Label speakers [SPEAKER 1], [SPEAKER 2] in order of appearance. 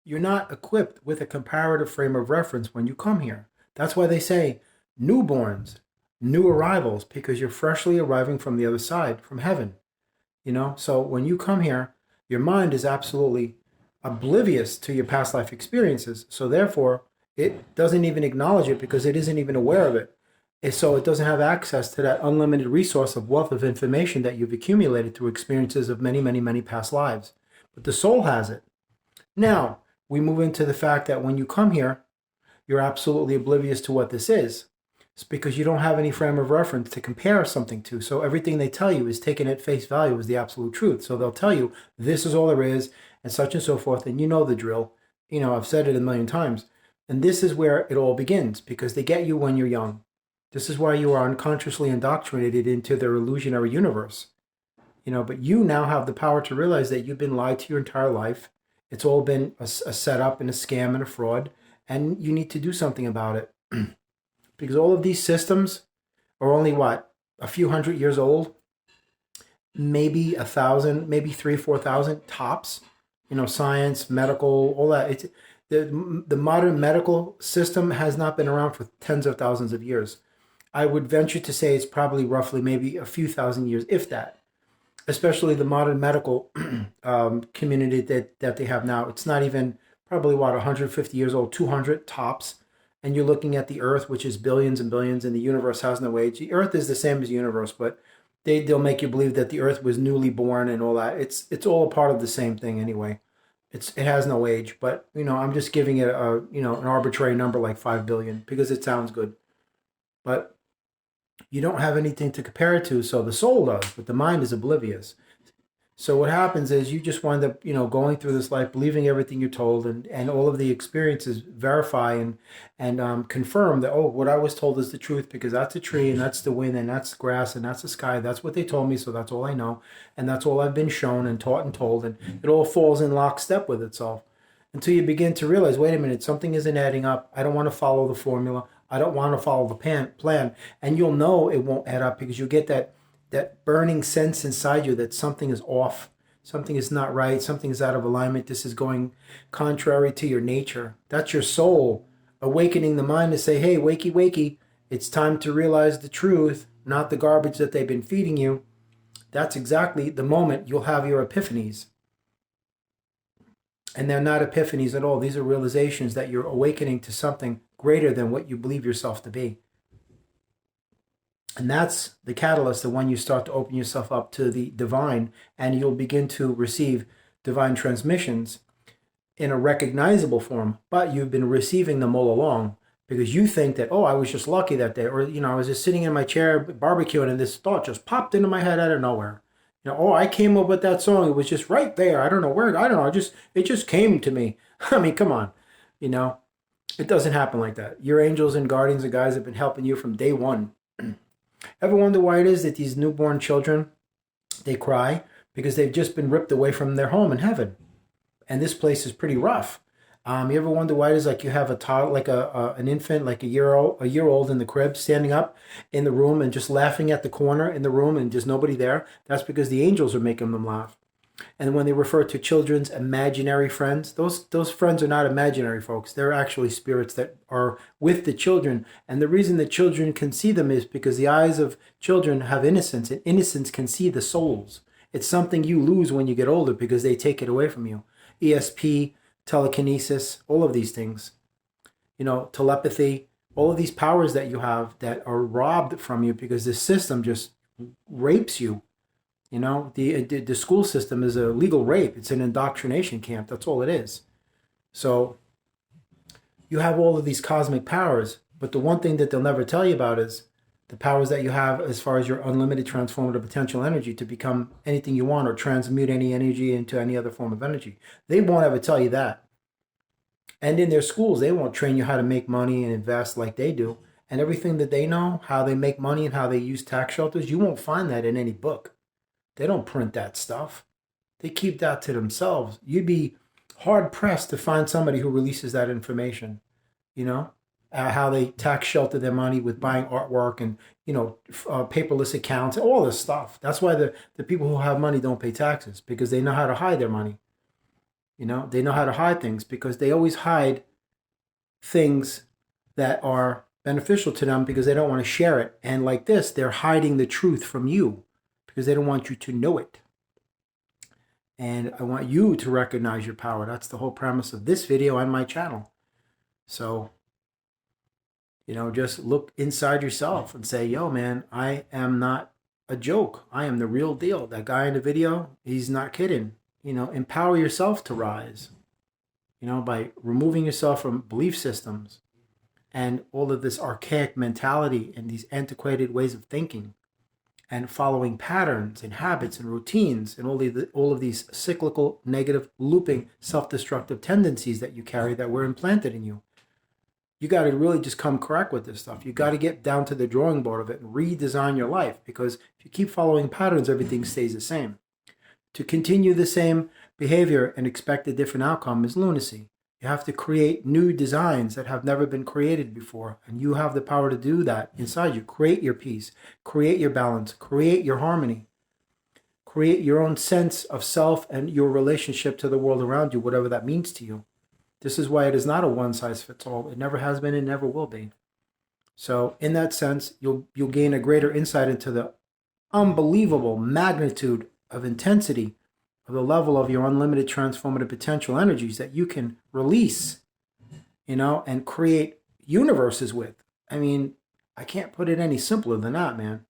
[SPEAKER 1] You're not equipped with a comparative frame of reference when you come here. That's why they say newborns, new arrivals, because you're freshly arriving from the other side, from heaven. So when you come here, your mind is absolutely oblivious to your past life experiences. So therefore, it doesn't even acknowledge it because it isn't even aware of it. And so it doesn't have access to that unlimited resource of wealth of information that you've accumulated through experiences of many, many, many past lives. But the soul has it. Now, we move into the fact that when you come here, you're absolutely oblivious to what this is. It's because you don't have any frame of reference to compare something to. So everything they tell you is taken at face value as the absolute truth. So they'll tell you this is all there is and such and so forth. And you know the drill. I've said it a million times. And this is where it all begins because they get you when you're young. This is why you are unconsciously indoctrinated into their illusionary universe. But you now have the power to realize that you've been lied to your entire life. It's all been a setup and a scam and a fraud. And you need to do something about it. Because all of these systems are only what, a few hundred years old, maybe 1,000, maybe 4,000 tops. Science, medical, all that. The modern medical system has not been around for tens of thousands of years. I would venture to say it's probably roughly maybe a few thousand years, if that. Especially the modern medical community that they have now. It's not even probably what 150 years old, 200 tops. And you're looking at the Earth, which is billions and billions, and the universe has no age. The Earth is the same as the universe, but they'll make you believe that the Earth was newly born and all that. It's all a part of the same thing anyway. It has no age, but I'm just giving it an arbitrary number like 5 billion because it sounds good, but you don't have anything to compare it to. So the soul does, but the mind is oblivious. So what happens is you just wind up, going through this life, believing everything you're told, and all of the experiences verify and confirm that, oh, what I was told is the truth because that's a tree and that's the wind and that's the grass and that's the sky. That's what they told me, so that's all I know, and that's all I've been shown and taught and told, and it all falls in lockstep with itself until you begin to realize, wait a minute, something isn't adding up. I don't want to follow the formula. I don't want to follow the plan, and you'll know it won't add up because you get that burning sense inside you that something is off, something is not right, something is out of alignment, this is going contrary to your nature. That's your soul awakening the mind to say, hey, wakey, wakey, it's time to realize the truth, not the garbage that they've been feeding you. That's exactly the moment you'll have your epiphanies. And they're not epiphanies at all. These are realizations that you're awakening to something greater than what you believe yourself to be. And that's the catalyst of when you start to open yourself up to the divine, and you'll begin to receive divine transmissions in a recognizable form, but you've been receiving them all along because you think that, oh, I was just lucky that day, or, I was just sitting in my chair barbecuing and this thought just popped into my head out of nowhere. Oh, I came up with that song. It was just right there. I don't know where, I don't know. It just came to me. I mean, come on, it doesn't happen like that. Your angels and guardians and guys have been helping you from day one. Ever wonder why it is that these newborn children, they cry? Because they've just been ripped away from their home in heaven. And this place is pretty rough. You ever wonder why it is like you have a toddler, like an infant, like a year old in the crib, standing up in the room and just laughing at the corner in the room and just nobody there? That's because the angels are making them laugh. And when they refer to children's imaginary friends, those friends are not imaginary, folks. They're actually spirits that are with the children. And the reason that children can see them is because the eyes of children have innocence, and innocence can see the souls. It's something you lose when you get older because they take it away from you. ESP, telekinesis, all of these things, telepathy, all of these powers that you have that are robbed from you because the system just rapes you. The school system is a legal rape. It's an indoctrination camp. That's all it is. So you have all of these cosmic powers, but the one thing that they'll never tell you about is the powers that you have as far as your unlimited transformative potential energy to become anything you want or transmute any energy into any other form of energy. They won't ever tell you that. And in their schools, they won't train you how to make money and invest like they do. And everything that they know, how they make money and how they use tax shelters, you won't find that in any book. They don't print that stuff. They keep that to themselves. You'd be hard pressed to find somebody who releases that information, how they tax shelter their money with buying artwork and, paperless accounts, all this stuff. That's why the people who have money don't pay taxes because they know how to hide their money. You know, they know how to hide things because they always hide things that are beneficial to them because they don't want to share it. And like this, they're hiding the truth from you because they don't want you to know it. And I want you to recognize your power. That's the whole premise of this video and my channel. So, you know, just look inside yourself and say, yo, man, I am not a joke. I am the real deal. That guy in the video, he's not kidding. You know, empower yourself to rise, you know, by removing yourself from belief systems and all of this archaic mentality and these antiquated ways of thinking, and following patterns and habits and routines and all of these cyclical, negative, looping, self-destructive tendencies that you carry that were implanted in you. You got to really just come correct with this stuff. You got to get down to the drawing board of it and redesign your life, because if you keep following patterns, everything stays the same. To continue the same behavior and expect a different outcome is lunacy. You have to create new designs that have never been created before, and you have the power to do that inside you. Create your peace, create your balance, create your harmony, create your own sense of self and your relationship to the world around you, whatever that means to you. This is why it is not a one-size-fits-all. It never has been and never will be. So in that sense, you'll gain a greater insight into the unbelievable magnitude of intensity of the level of your unlimited transformative potential energies that you can release, you know, and create universes with. I mean, I can't put it any simpler than that, man.